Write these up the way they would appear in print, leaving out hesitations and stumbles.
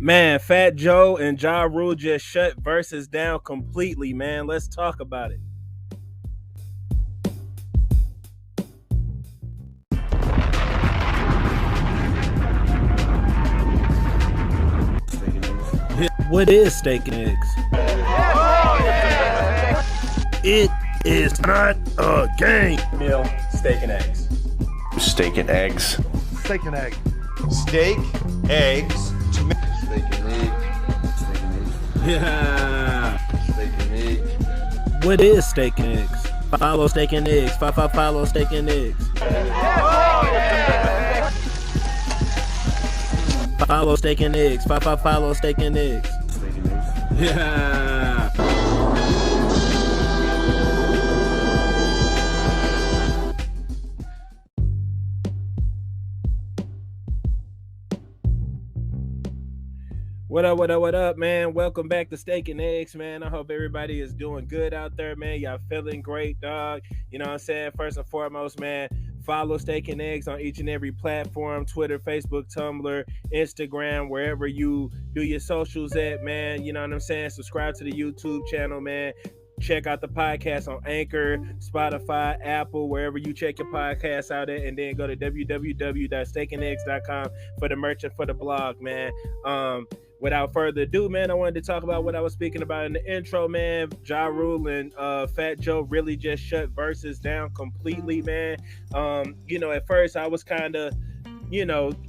Man, Fat Joe and Ja Rule just shut Versus down completely, man. Let's talk about it. What is steak and eggs? It is not a game. Meal, steak and eggs. Steak and eggs. Steak and egg. Steak, eggs, tomato. Steak and egg. Steak and egg. Yeah. Steak and egg. What is steak and eggs? Follow steak and eggs. Follow steak and eggs. Follow steak and eggs. Follow steak and eggs. Steak and eggs. Yeah. What up, man? Welcome back to Steak and Eggs, man. I hope everybody is doing good out there, man. Y'all feeling great, dog. You know what I'm saying? First and foremost, man, follow Steak and Eggs on each and every platform, Twitter, Facebook, Tumblr, Instagram, wherever you do your socials at, man. You know what I'm saying? Subscribe to the YouTube channel, man. Check out the podcast on Anchor, Spotify, Apple, wherever you check your podcasts out at, and then go to www.steakandeggs.com for the merch and for the blog, man. Without further ado, man, I wanted to talk about what I was speaking about in the intro, man. Ja Rule and Fat Joe really just shut Versus down completely, man. At first I was kind of,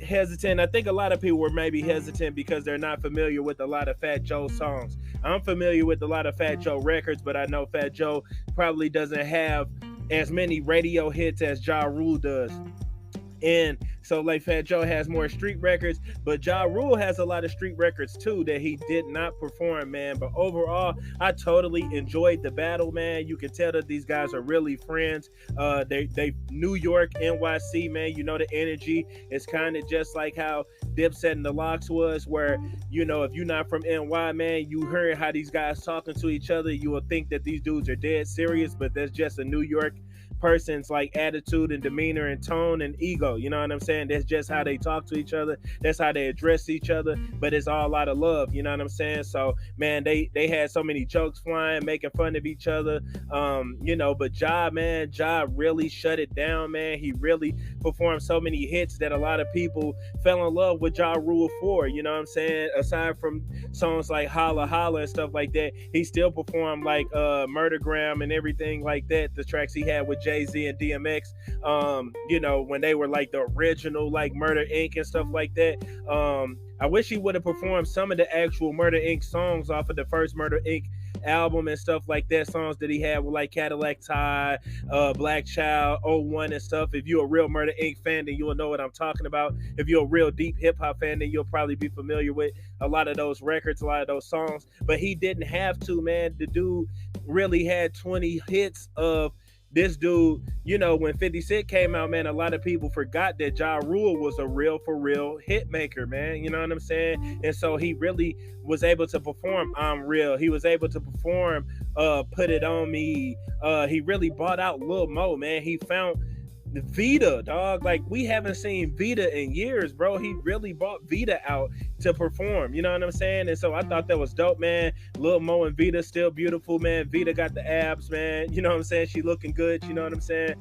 hesitant. I think a lot of people were maybe hesitant because they're not familiar with a lot of Fat Joe songs. I'm familiar with a lot of Fat Joe records, but I know Fat Joe probably doesn't have as many radio hits as Ja Rule does. And so like Fat Joe has more street records, but Ja Rule has a lot of street records too that he did not perform, man. But overall, I totally enjoyed the battle, man. You can tell that these guys are really friends. They New York, NYC, man. You know, the energy is kind of just like how Dipset and the Lox was, where, if you're not from NY, man, you heard how these guys talking to each other, you will think that these dudes are dead serious, but that's just a New York person's like attitude and demeanor and tone and ego. You know what I'm saying? That's just how they talk to each other. That's how they address each other. But it's all out of love. You know what I'm saying? So, man, they had so many jokes flying, making fun of each other. But Ja really shut it down, man. He really performed so many hits that a lot of people fell in love with Ja Rule for. You know what I'm saying? Aside from songs like Holla Holla and stuff like that, he still performed like Murdergram and everything like that. The tracks he had with Jay-Z and DMX, when they were like the original like Murder Inc. and stuff like that. I wish he would have performed some of the actual Murder Inc. songs off of the first Murder Inc. album and stuff like that, songs that he had with like Cadillac Tie, Black Child, 01 and stuff. If you're a real Murder Inc. fan, then you'll know what I'm talking about. If you're a real deep hip-hop fan, then you'll probably be familiar with a lot of those records, a lot of those songs. But he didn't have to, man. The dude really had 20 hits of this dude. When 50 Cent came out, man, a lot of people forgot that Ja Rule was a real for real hit maker, man. You know what I'm saying? And so he really was able to perform I'm Real. He was able to perform Put It On Me. He really bought out Lil Mo, man. He found the Vita, dog. Like, we haven't seen Vita in years, bro. He really brought Vita out to perform. You know what I'm saying? And so I thought that was dope, man. Lil Mo and Vita still beautiful, man. Vita got the abs, man. You know what I'm saying? She looking good. You know what I'm saying?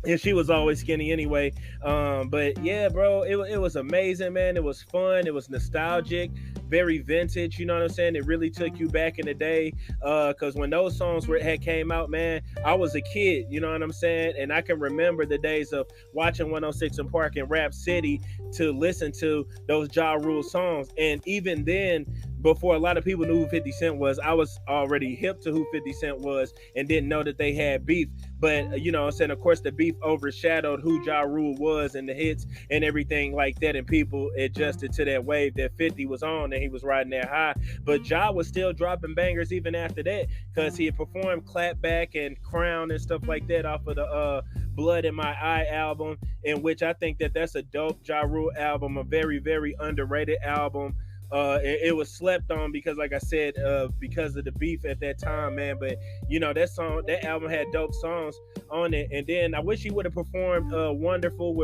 And she was always skinny anyway. But yeah, bro, it was amazing, man. It was fun. It was nostalgic, very vintage. You know what I'm saying? It really took you back in the day. Because when those songs had came out, man, I was a kid. You know what I'm saying? And I can remember the days of watching 106 in Park and Rap City to listen to those Ja Rule songs. And even then, before a lot of people knew who 50 Cent was, I was already hip to who 50 Cent was and didn't know that they had beef. But, you know what I'm saying, of course, the beef overshadowed who Ja Rule was and the hits and everything like that. And people adjusted to that wave that 50 was on and he was riding that high. But Ja was still dropping bangers even after that, because he had performed Clapback and Crown and stuff like that off of the Blood in My Eye album, in which I think that that's a dope Ja Rule album, a very, very underrated album. it was slept on because, like I said, because of the beef at that time, man. But that album had dope songs on it. And then I wish he would have performed "Wonderful"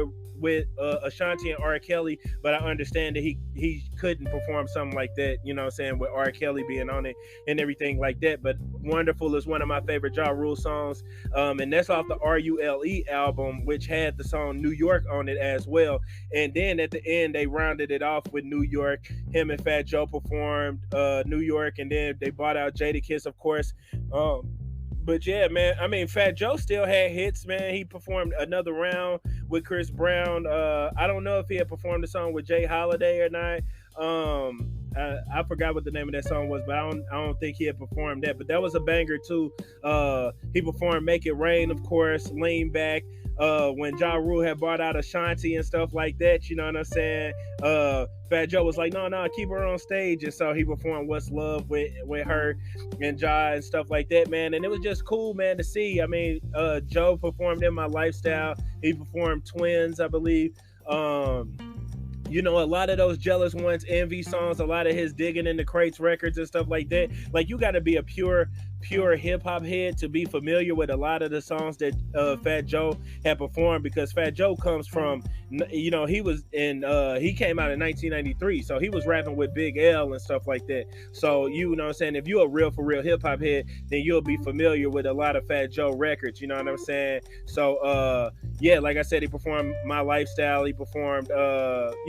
with Ashanti and R. Kelly, but I understand that he couldn't perform something like that, you know what I'm saying, with R. Kelly being on it and everything like that. But "Wonderful" is one of my favorite Ja Rule songs, and that's off the RULE album, which had the song "New York" on it as well. And then at the end, they rounded it off with "New York." Him and Fat Joe performed "New York," and then they brought out Jadakiss, of course. But yeah, man, I mean, Fat Joe still had hits, man. He performed "Another Round" with Chris Brown. I don't know if he had performed the song with Jay Holiday or not. I forgot what the name of that song was, but I don't think he had performed that. But that was a banger too. He performed "Make It Rain," of course, "Lean Back." When Ja Rule had brought out Ashanti and stuff like that, you know what I'm saying? Fat Joe was like, no, keep her on stage. And so he performed "What's Love" with her and Ja and stuff like that, man. And it was just cool, man, to see. I mean, Joe performed "In My Lifestyle." He performed "Twins," I believe. A lot of those Jealous Ones, Envy songs, a lot of his Digging in the Crates records and stuff like that. Like, you got to be a pure hip hop head to be familiar with a lot of the songs that Fat Joe had performed, because Fat Joe comes from, he came out in 1993, so he was rapping with Big L and stuff like that. So, you know what I'm saying, if you're a real for real hip hop head, then you'll be familiar with a lot of Fat Joe records, you know what I'm saying? So, yeah, like I said, he performed "My Lifestyle." He performed,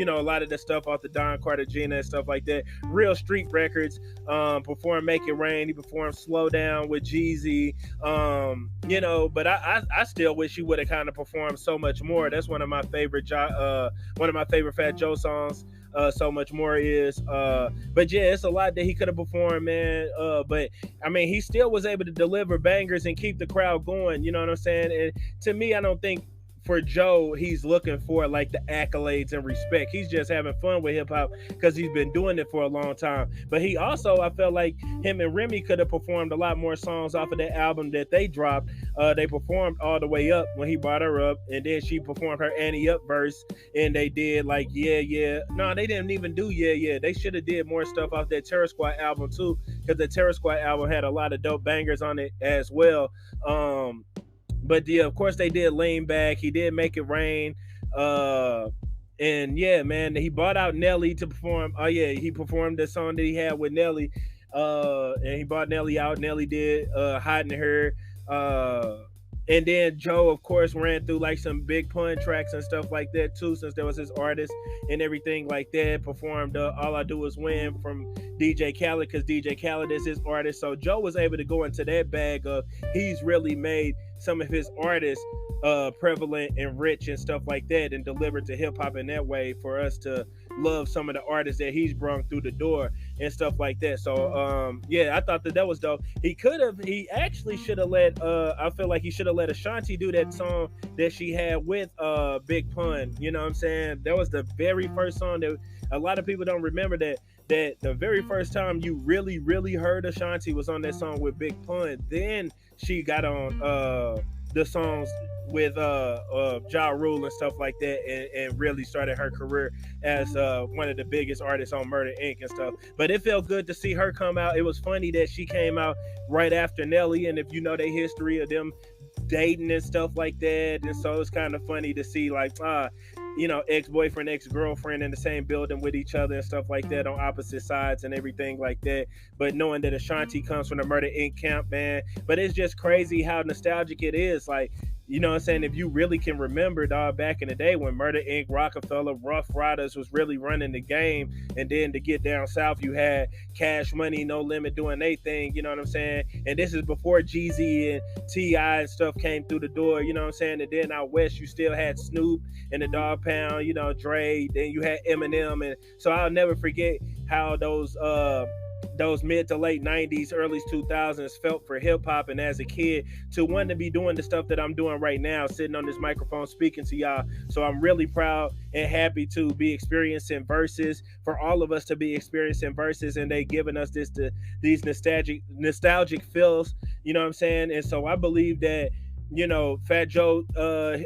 a lot of the stuff off the Don Cartagena and stuff like that. Real street records. Performed "Make It Rain." He performed "Slow Down" with Jeezy. But I still wish he would have kind of performed "So Much More." That's one of my favorite Fat Joe songs. "So Much More" is. But yeah, it's a lot that he could have performed, man. But I mean, he still was able to deliver bangers and keep the crowd going. You know what I'm saying? And to me, I don't think for Joe, he's looking for like the accolades and respect. He's just having fun with hip hop because he's been doing it for a long time. But he also, I felt like him and Remy could have performed a lot more songs off of that album that they dropped. They performed "All the Way Up" when he brought her up, and then she performed her "Annie Up" verse, and they did like "Yeah Yeah." No, they didn't even do "Yeah Yeah." They should have did more stuff off that Terror Squad album too, because the Terror Squad album had a lot of dope bangers on it as well. But yeah, of course they did "Lean Back." He did "Make It Rain." And yeah, man, he brought out Nelly to perform. Oh yeah, he performed the song that he had with Nelly. And he brought Nelly out. Nelly did "Hiding Her." And then Joe, of course, ran through like some Big Pun tracks and stuff like that too, since there was his artist and everything like that. Performed "All I Do Is Win" from DJ Khaled, because DJ Khaled is his artist. So Joe was able to go into that bag of, he's really made some of his artists prevalent and rich and stuff like that, and delivered to hip hop in that way for us to love some of the artists that he's brought through the door and stuff like that. So yeah, I thought that was dope. He actually should have I feel like he should have let Ashanti do that song that she had with Big Pun. You know what I'm saying? That was the very first song that a lot of people don't remember, that the very first time you really, really heard Ashanti was on that song with Big Pun. Then she got on the songs with Ja Rule and stuff like that, and really started her career as one of the biggest artists on Murder Inc. and stuff. But it felt good to see her come out. It was funny that she came out right after Nelly, and if you know their history of them dating and stuff like that, and so it's kind of funny to see like ex-boyfriend, ex-girlfriend in the same building with each other and stuff like that on opposite sides and everything like that. But knowing that Ashanti comes from the Murder Inc. camp, man. But it's just crazy how nostalgic it is. Like, you know what I'm saying? If you really can remember, dog, back in the day when Murder Inc., Rockefeller, Rough Riders was really running the game, and then to get down south, you had Cash Money, No Limit doing their thing, you know what I'm saying? And this is before Jeezy and T.I. and stuff came through the door, you know what I'm saying? And then out west, you still had Snoop and the Dog Pound, Dre, then you had Eminem. And so I'll never forget how those mid to late 90s, early 2000s felt for hip hop, and as a kid to want to be doing the stuff that I'm doing right now, sitting on this microphone speaking to y'all. So I'm really proud and happy to be experiencing Verzuz, for all of us to be experiencing Verzuz, and they giving us these nostalgic feels, you know what I'm saying? And so I believe that Fat Joe,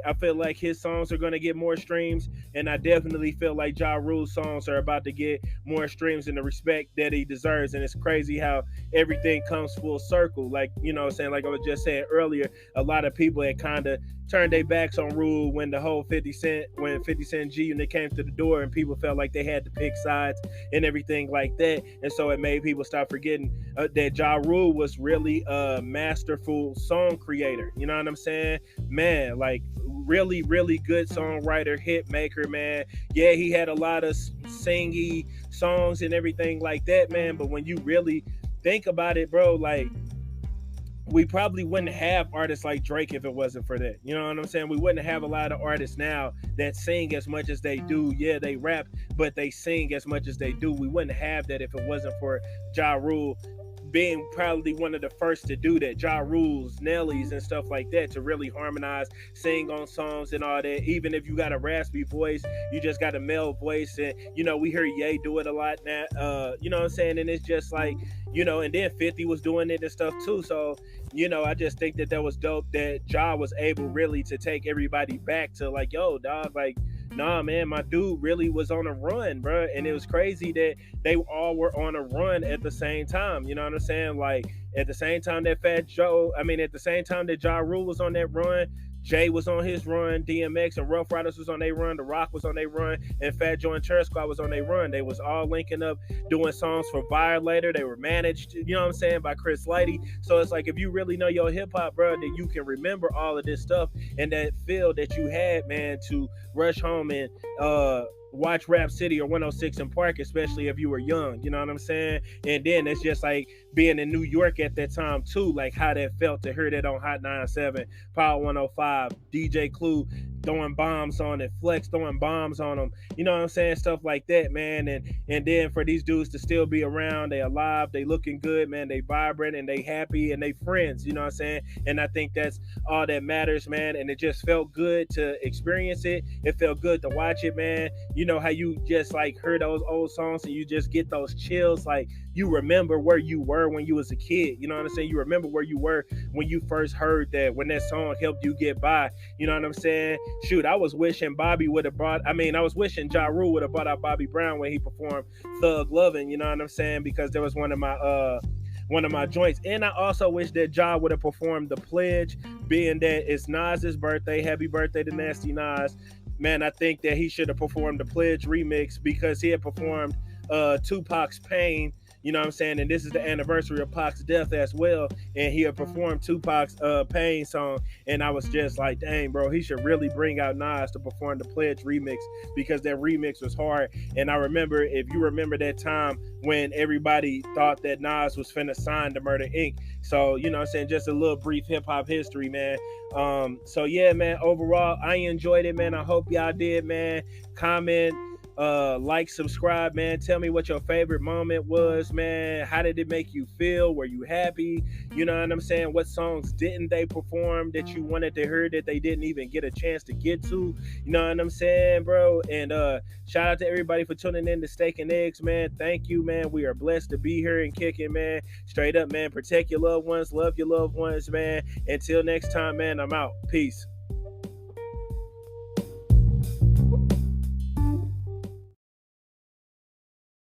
I feel like his songs are gonna get more streams, and I definitely feel like Ja Rule's songs are about to get more streams in the respect that he deserves. And it's crazy how everything comes full circle. Like, saying, like I was just saying earlier, a lot of people had kind of turned their backs on Rule when the whole 50 Cent, when 50 Cent G when they came to the door, and people felt like they had to pick sides and everything like that. And so it made people stop forgetting that Ja Rule was really a masterful song creator. You know what I'm saying? Man, like really, really good songwriter, hit maker, man. Yeah, he had a lot of singy songs and everything like that, man. But when you really think about it, bro, like we probably wouldn't have artists like Drake if it wasn't for that. You know what I'm saying? We wouldn't have a lot of artists now that sing as much as they do. Yeah, they rap, but they sing as much as they do. We wouldn't have that if it wasn't for Ja Rule being probably one of the first to do that. Ja Rules, Nellies, and stuff like that, to really harmonize, sing on songs and all that. Even if you got a raspy voice, you just got a male voice. And we hear Ye do it a lot now. You know what I'm saying? And it's just like, and then 50 was doing it and stuff too. So I just think that was dope that Ja was able really to take everybody back to like, yo, dog, like, nah, man, my dude really was on a run, bro. And it was crazy that they all were on a run at the same time. You know what I'm saying? Like, at the same time that at the same time that Ja Rule was on that run, Jay was on his run, DMX and Rough Riders was on their run, The Rock was on their run, and Fat Joe and Church Squad was on their run. They was all linking up, doing songs for Violator. They were managed, you know what I'm saying, by Chris Lighty. So it's like, if you really know your hip hop, bro, then you can remember all of this stuff and that feel that you had, man, to rush home and watch Rap City or 106 in Park, especially if you were young, you know what I'm saying? And then it's just like being in New York at that time too, like how that felt to hear that on Hot 97, Power 105, DJ Clue throwing bombs on it, Flex throwing bombs on them, you know what I'm saying? Stuff like that, man. And then for these dudes to still be around, they alive, they looking good, man, they vibrant and they happy and they friends, you know what I'm saying? And I think that's all that matters, man. And it just felt good to experience it. It felt good to watch it, man. You know how you just like heard those old songs and you just get those chills, like you remember where you were when you was a kid, you know what I'm saying? You remember where you were when you first heard that, when that song helped you get by, you know what I'm saying? Shoot, I was wishing I was wishing Ja Rule would have brought out Bobby Brown when he performed Thug Lovin', you know what I'm saying? Because there was one of my joints. And I also wish that Ja would have performed The Pledge, being that it's Nas's birthday. Happy birthday to Nasty Nas. Man, I think that he should have performed the Pledge remix, because he had performed Tupac's Pain, you know what I'm saying? And this is the anniversary of Pac's death as well. And he had performed Tupac's Pain song. And I was just like, dang, bro, he should really bring out Nas to perform the Pledge remix, because that remix was hard. And I remember, if you remember that time when everybody thought that Nas was finna sign to Murder Inc. So, you know what I'm saying? Just a little brief hip hop history, man. So yeah, man, overall, I enjoyed it, man. I hope y'all did, man. Comment, like, subscribe, man. Tell me what your favorite moment was, man. How did it make you feel? Were you happy? You know what I'm saying? What songs didn't they perform that you wanted to hear that they didn't even get a chance to get to? You know what I'm saying, bro? And shout out to everybody for tuning in to Steak and Eggs, man. Thank you, man. We are blessed to be here and kicking, man. Straight up, man. Protect your loved ones, love your loved ones, man. Until next time, man, I'm out. Peace.